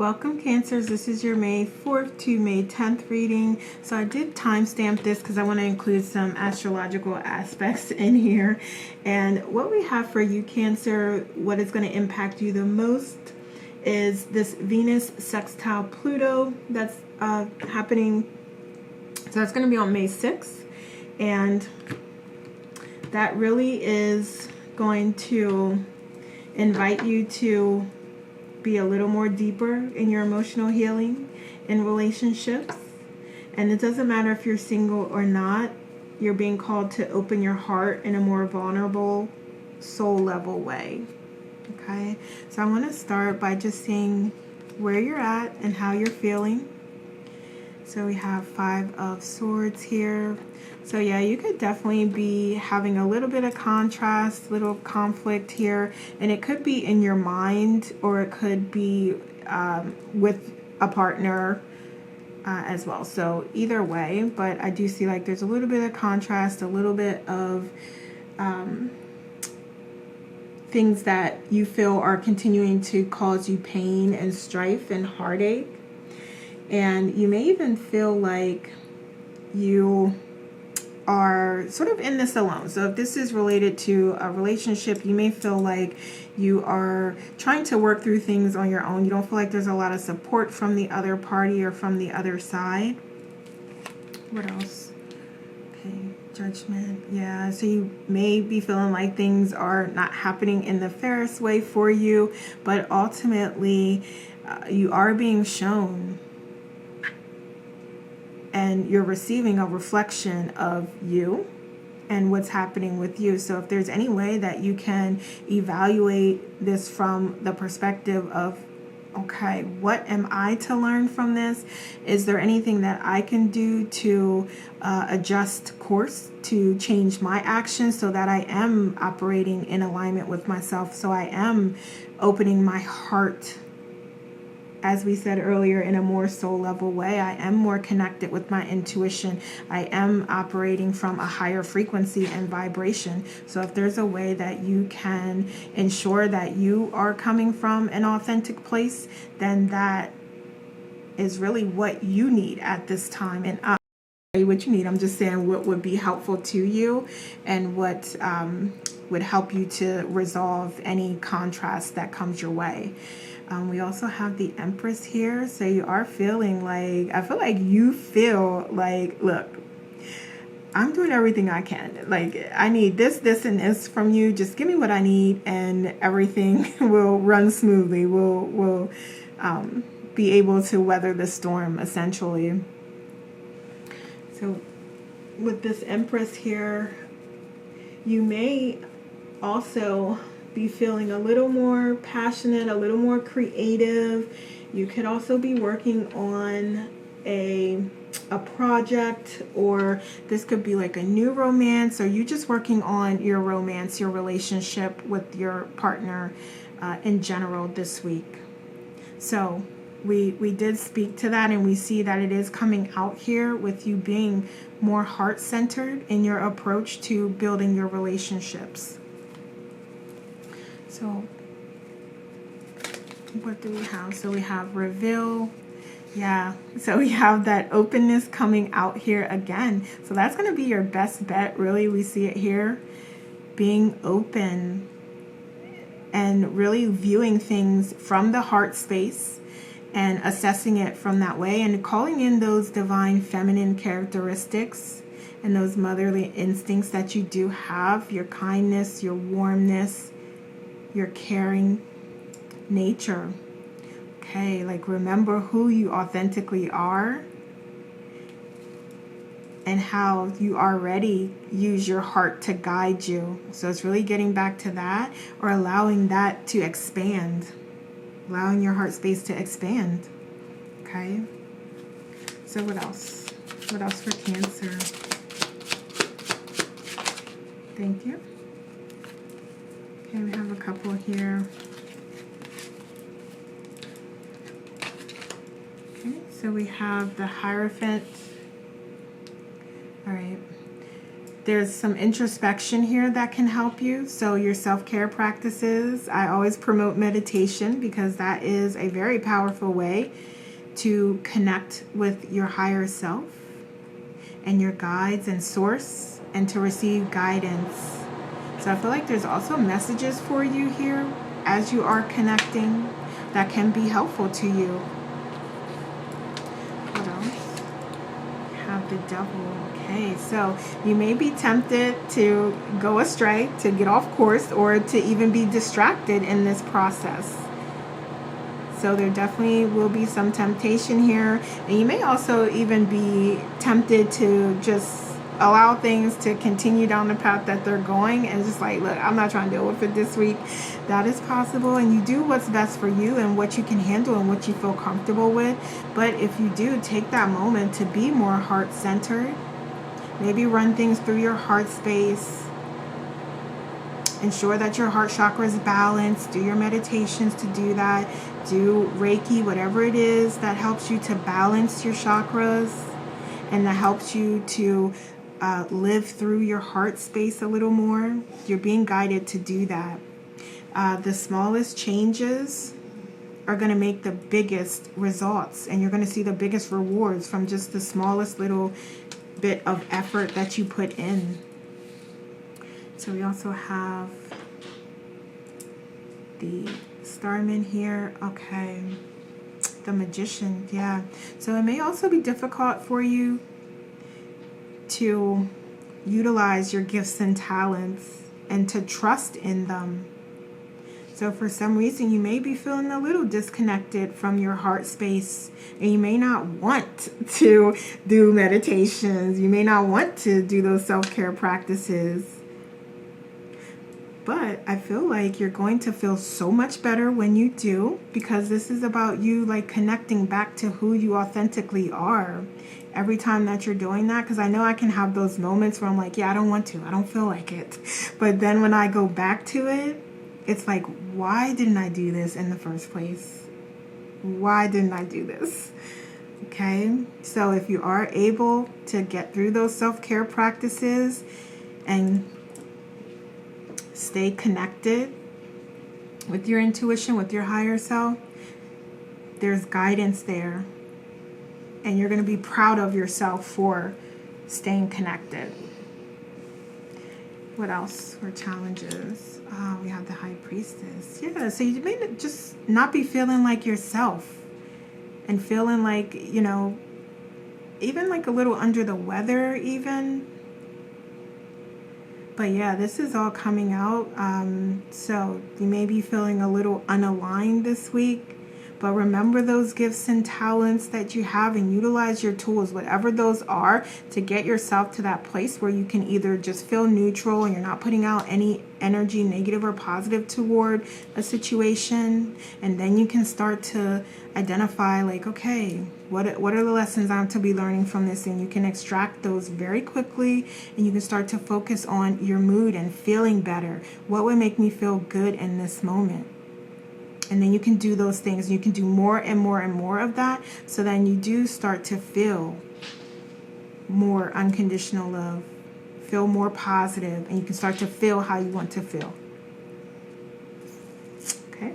Welcome Cancers, this is your May 4th to May 10th reading. So I did timestamp this because I want to include some astrological aspects in here. And what we have for you Cancer, what is going to impact you the most is this Venus sextile Pluto that's happening. So that's going to be on May 6th. And that really is going to invite you to be a little more deeper in your emotional healing in relationships. And it doesn't matter if you're single or not, you're being called to open your heart in a more vulnerable, soul level way. Okay, so I want to start by just seeing where you're at and how you're feeling. So we have 5 of Swords here. So yeah, you could definitely be having a little bit of contrast, little conflict here, and it could be in your mind or it could be with a partner as well. So either way, but I do see like there's a little bit of contrast, a little bit of things that you feel are continuing to cause you pain and strife and heartache. And you may even feel like you are sort of in this alone. So if this is related to a relationship, you may feel like you are trying to work through things on your own. You don't feel like there's a lot of support from the other party or from the other side. What else? Okay, Judgment. Yeah, so you may be feeling like things are not happening in the fairest way for you, but ultimately you are being shown and you're receiving a reflection of you and what's happening with you. So if there's any way that you can evaluate this from the perspective of, okay, what am I to learn from this? Is there anything that I can do to adjust course, to change my actions so that I am operating in alignment with myself, so I am opening my heart, as we said earlier, in a more soul level way. I am more connected with my intuition. I am operating from a higher frequency and vibration. So if there's a way that you can ensure that you are coming from an authentic place, then that is really what you need at this time. And what you need, I'm just saying what would be helpful to you and what would help you to resolve any contrast that comes your way. We also have the Empress here. So you are feeling like, I feel like you feel like, look, I'm doing everything I can. Like, I need this, this, and this from you. Just give me what I need and everything will run smoothly. We'll be able to weather the storm, essentially. So with this Empress here, you may also be feeling a little more passionate, a little more creative. You could also be working on a project, or this could be like a new romance, or you just working on your romance, your relationship with your partner in general this week. So we did speak to that, and we see that it is coming out here with you being more heart-centered in your approach to building your relationships. So what do we have? So we have Reveal. Yeah, so we have that openness coming out here again. So that's going to be your best bet, really. We see it here, being open and really viewing things from the heart space and assessing it from that way, and calling in those divine feminine characteristics and those motherly instincts that you do have, your kindness, your warmness, your caring nature. Okay, like remember who you authentically are and how you already use your heart to guide you. So it's really getting back to that, or allowing that to expand, allowing your heart space to expand. Okay, so what else? What else for Cancer? Thank you. Okay, we have a couple here. Okay, so we have the Hierophant. All right. There's some introspection here that can help you. So your self-care practices, I always promote meditation because that is a very powerful way to connect with your higher self and your guides and source, and to receive guidance. So I feel like there's also messages for you here as you are connecting that can be helpful to you. What else? Have the devil. Okay, so you may be tempted to go astray, to get off course, or to even be distracted in this process. So there definitely will be some temptation here. And you may also even be tempted to just allow things to continue down the path that they're going and just like, look, I'm not trying to deal with it this week. That is possible, and you do what's best for you and what you can handle and what you feel comfortable with. But if you do take that moment to be more heart-centered, maybe run things through your heart space, ensure that your heart chakra is balanced, do your meditations to do that, do Reiki, whatever it is that helps you to balance your chakras and that helps you to live through your heart space a little more. You're being guided to do that. The smallest changes are going to make the biggest results, and you're going to see the biggest rewards from just the smallest little bit of effort that you put in. So we also have the Starman here. Okay, the Magician. Yeah, so it may also be difficult for you to utilize your gifts and talents and to trust in them. So for some reason you may be feeling a little disconnected from your heart space, and you may not want to do meditations, you may not want to do those self-care practices. But I feel like you're going to feel so much better when you do, because this is about you like connecting back to who you authentically are every time that you're doing that. Because I know I can have those moments where I'm like, yeah, I don't want to, I don't feel like it. But then when I go back to it, it's like, why didn't I do this in the first place? Why didn't I do this? Okay, so if you are able to get through those self-care practices and stay connected with your intuition, with your higher self, there's guidance there. And you're going to be proud of yourself for staying connected. What else for challenges? We have the High Priestess. Yeah, so you may just not be feeling like yourself and feeling like, you know, even like a little under the weather even. But yeah, this is all coming out. So you may be feeling a little unaligned this week. But remember those gifts and talents that you have and utilize your tools, whatever those are, to get yourself to that place where you can either just feel neutral and you're not putting out any energy, negative or positive, toward a situation. And then you can start to identify like, okay, what are the lessons I'm to be learning from this? And you can extract those very quickly, and you can start to focus on your mood and feeling better. What would make me feel good in this moment? And then you can do those things. You can do more and more and more of that. So then you do start to feel more unconditional love, feel more positive, and you can start to feel how you want to feel. Okay.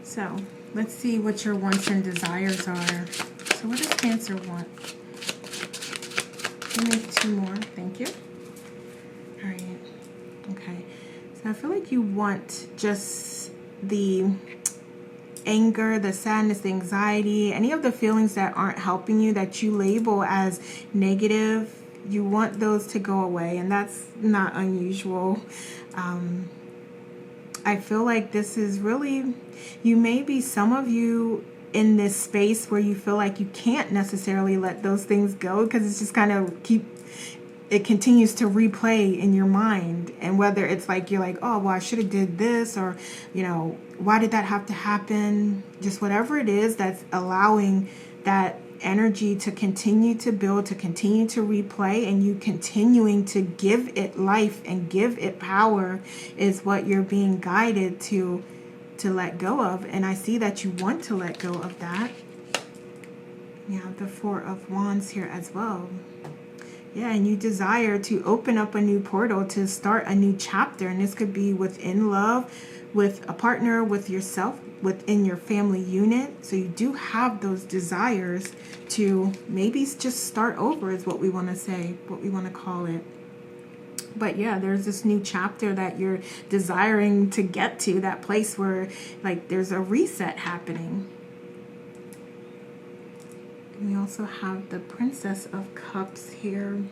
So let's see what your wants and desires are. So what does Cancer want? Give me 2 more. Thank you. All right. Okay. So I feel like you want just the anger, the sadness, the anxiety, any of the feelings that aren't helping you, that you label as negative. You want those to go away, and that's not unusual. I feel like this is really, you may be, some of you in this space where you feel like you can't necessarily let those things go, because it's just kind of it continues to replay in your mind. And whether it's like you're like, oh, well, I should have did this, or, you know, why did that have to happen? Just whatever it is that's allowing that energy to continue to build, to continue to replay, and you continuing to give it life and give it power is what you're being guided to let go of. And I see that you want to let go of that. You have the 4 of Wands here as well. Yeah, and you desire to open up a new portal to start a new chapter. And this could be within love, with a partner, with yourself, within your family unit. So you do have those desires to maybe just start over, is what we want to say, what we want to call it. But yeah, there's this new chapter that you're desiring to get to, that place where like there's a reset happening. We also have the Princess of Cups here.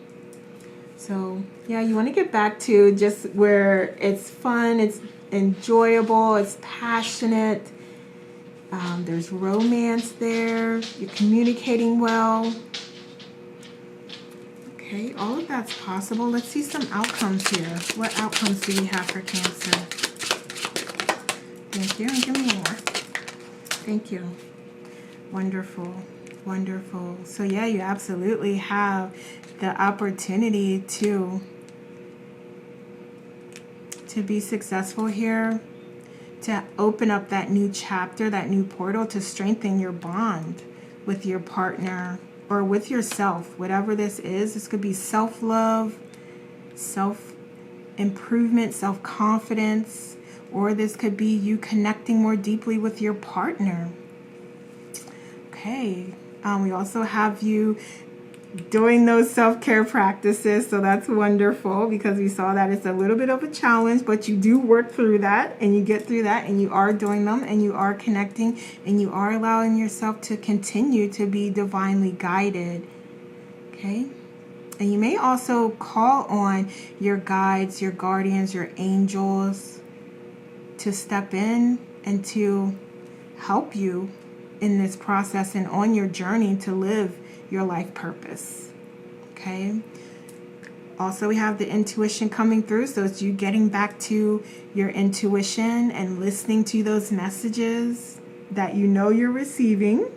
So yeah, you want to get back to just where it's fun, it's enjoyable, it's passionate. There's romance there. You're communicating well. Okay, all of that's possible. Let's see some outcomes here. What outcomes do we have for Cancer? Thank you. And give me more. Thank you. Wonderful. Wonderful. So yeah, you absolutely have the opportunity to be successful here, to open up that new chapter, that new portal, to strengthen your bond with your partner or with yourself. Whatever this is, this could be self-love, self-improvement, self-confidence, or this could be you connecting more deeply with your partner. Okay. We also have you doing those self-care practices, so that's wonderful, because we saw that it's a little bit of a challenge, but you do work through that and you get through that, and you are doing them, and you are connecting, and you are allowing yourself to continue to be divinely guided. Okay. And you may also call on your guides, your guardians, your angels to step in and to help you in this process and on your journey to live your life purpose. Okay. Also, we have the intuition coming through. So it's you getting back to your intuition and listening to those messages that you know you're receiving.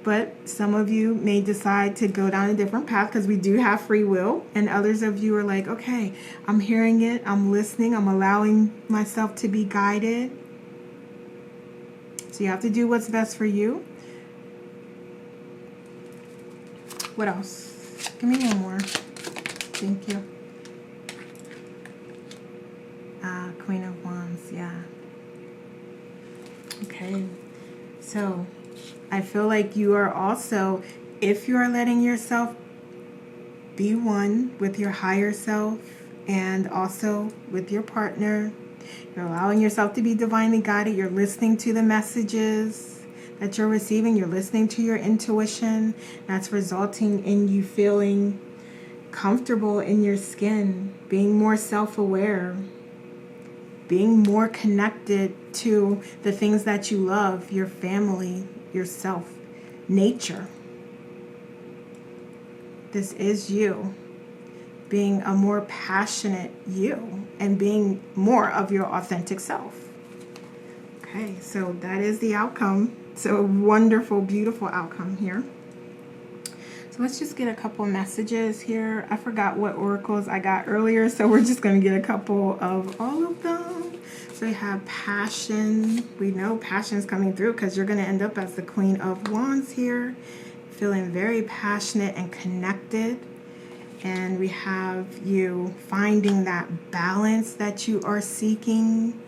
But some of you may decide to go down a different path, because we do have free will. And others of you are like, okay, I'm hearing it, I'm listening, I'm allowing myself to be guided. So you have to do what's best for you. What else? Give me one more. Thank you. Queen of Wands, yeah. Okay. So I feel like you are also, if you are letting yourself be one with your higher self and also with your partner, you're allowing yourself to be divinely guided. You're listening to the messages that you're receiving. You're listening to your intuition. That's resulting in you feeling comfortable in your skin, being more self-aware, being more connected to the things that you love, your family, yourself, nature. This is you being a more passionate you and being more of your authentic self. Okay, so that is the outcome. So a wonderful, beautiful outcome here. So let's just get a couple messages here. I forgot what oracles I got earlier, so we're just going to get a couple of all of them. So we have passion. We know passion is coming through, because you're going to end up as the Queen of Wands here, feeling very passionate and connected. And we have you finding that balance that you are seeking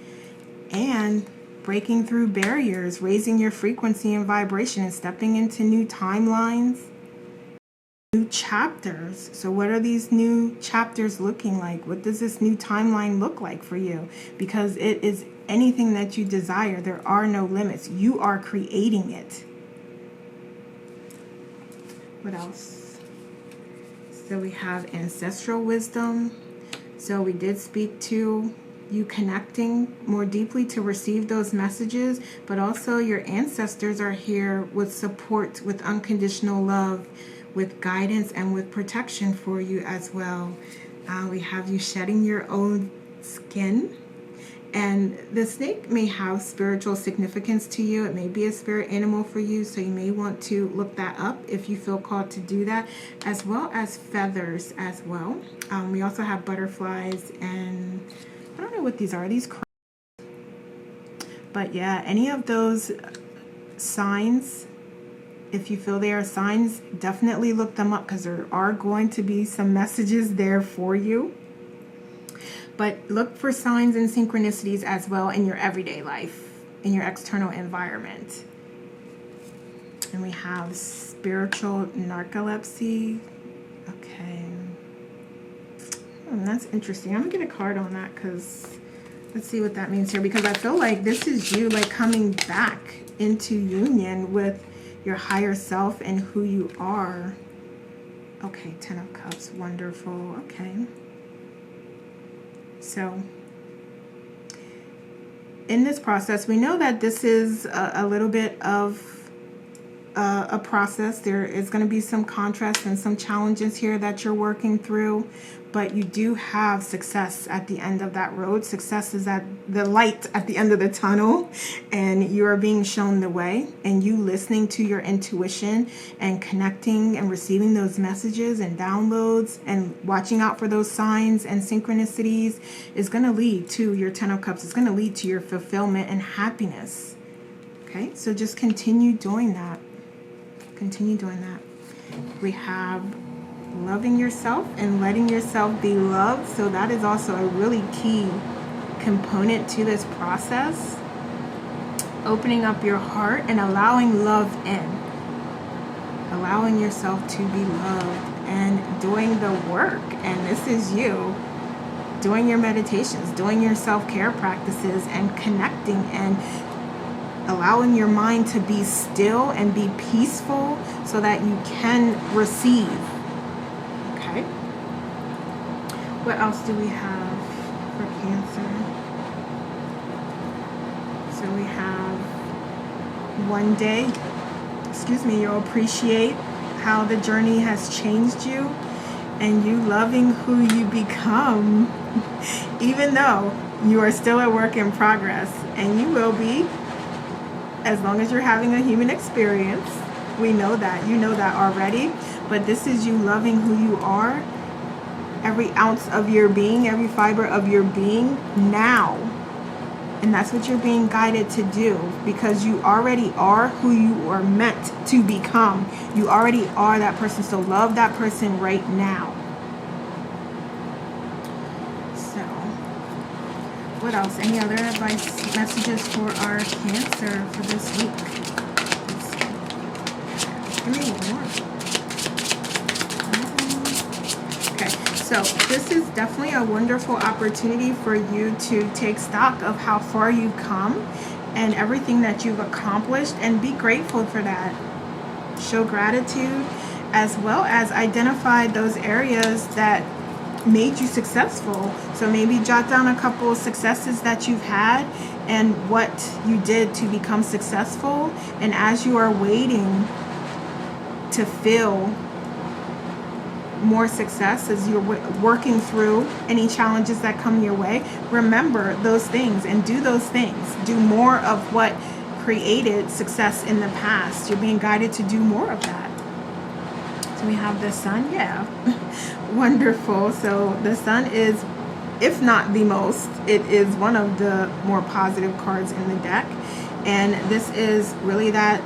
and breaking through barriers, raising your frequency and vibration, and stepping into new timelines, new chapters. So what are these new chapters looking like? What does this new timeline look like for you? Because it is anything that you desire. There are no limits. You are creating it. What else? So we have ancestral wisdom. So we did speak to you connecting more deeply to receive those messages, but also your ancestors are here with support, with unconditional love, with guidance, and with protection for you as well. We have you shedding your own skin. And the snake may have spiritual significance to you. It may be a spirit animal for you, so you may want to look that up if you feel called to do that, as well as feathers as well. We also have butterflies, and I don't know what these are. These, but yeah, any of those signs If you feel there are signs, definitely look them up, because there are going to be some messages there for you. But look for signs and synchronicities as well in your everyday life, in your external environment. And we have spiritual narcolepsy. Okay. That's interesting. I'm going to get a card on that, because let's see what that means here. Because I feel like this is you like coming back into union with your higher self and who you are. Okay, 10 of Cups. Wonderful. Okay. So in this process, we know that this is a little bit of a process. There is going to be some contrast and some challenges here that you're working through, but you do have success at the end of that road. Success is at the light at the end of the tunnel, and you are being shown the way, and you listening to your intuition and connecting and receiving those messages and downloads and watching out for those signs and synchronicities is going to lead to your 10 of Cups. It's going to lead to your fulfillment and happiness. Okay, so just continue doing that. Continue doing that. We have loving yourself and letting yourself be loved. So that is also a really key component to this process. Opening up your heart and allowing love in. Allowing yourself to be loved and doing the work. And this is you doing your meditations, doing your self-care practices, and connecting and allowing your mind to be still and be peaceful so that you can receive. Okay. What else do we have for Cancer? So we have one day, you'll appreciate how the journey has changed you and you loving who you become, even though you are still a work in progress, and you will be, as long as you're having a human experience. We know that. You know that already. But this is you loving who you are, every ounce of your being, every fiber of your being now. And that's what you're being guided to do, because you already are who you are meant to become. You already are that person. So love that person right now. What else? Any other advice, messages for our Cancer for this week? Give me one more. Okay, so this is definitely a wonderful opportunity for you to take stock of how far you've come and everything that you've accomplished, and be grateful for that. Show gratitude, as well as identify those areas that made you successful. So maybe jot down a couple of successes that you've had and what you did to become successful. And as you are waiting to feel more success, as you're working through any challenges that come your way, remember those things and do those things. Do more of what created success in the past. You're being guided to do more of that. So we have the Sun. Yeah. Wonderful. So the Sun is, if not the most, it is one of the more positive cards in the deck. And this is really that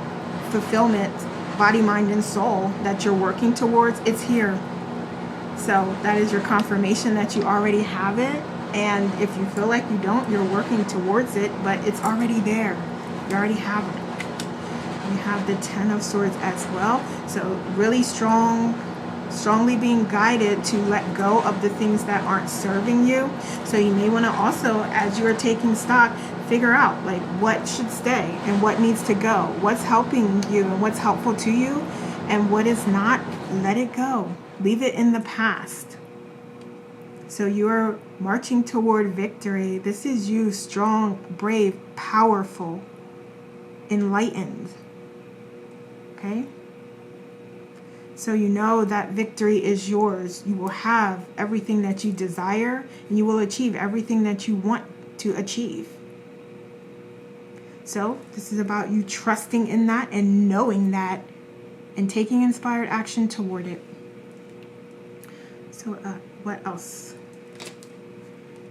fulfillment, body, mind, and soul that you're working towards. It's here. So that is your confirmation that you already have it. And if you feel like you don't, you're working towards it, but it's already there. You already have it. We have the 10 of Swords as well. So really strongly being guided to let go of the things that aren't serving you. So you may want to also, as you are taking stock, figure out like what should stay and what needs to go. What's helping you and what's helpful to you, and what is not, let it go. Leave it in the past. So you are marching toward victory. This is you, strong, brave, powerful, enlightened. Okay? So you know that victory is yours. You will have everything that you desire, and you will achieve everything that you want to achieve. So this is about you trusting in that and knowing that and taking inspired action toward it. So what else?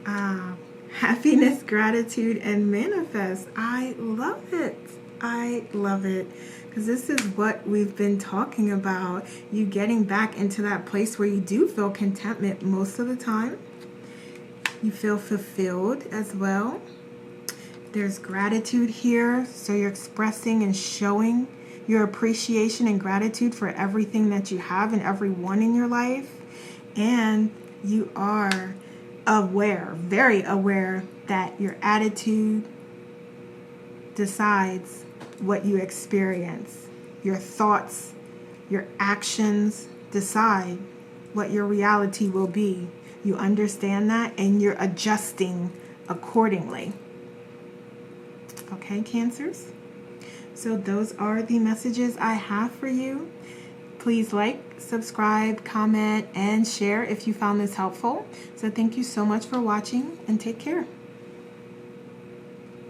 Happiness, gratitude, and manifest. I love it. I love it, because this is what we've been talking about. You getting back into that place where you do feel contentment most of the time. You feel fulfilled as well. There's gratitude here, so you're expressing and showing your appreciation and gratitude for everything that you have and everyone in your life. And you are aware, very aware, that your attitude decides what you experience. Your thoughts, your actions decide what your reality will be. You understand that, and you're adjusting accordingly. Okay, Cancers? So those are the messages I have for you. Please like, subscribe, comment, and share if you found this helpful. So thank you so much for watching, and take care.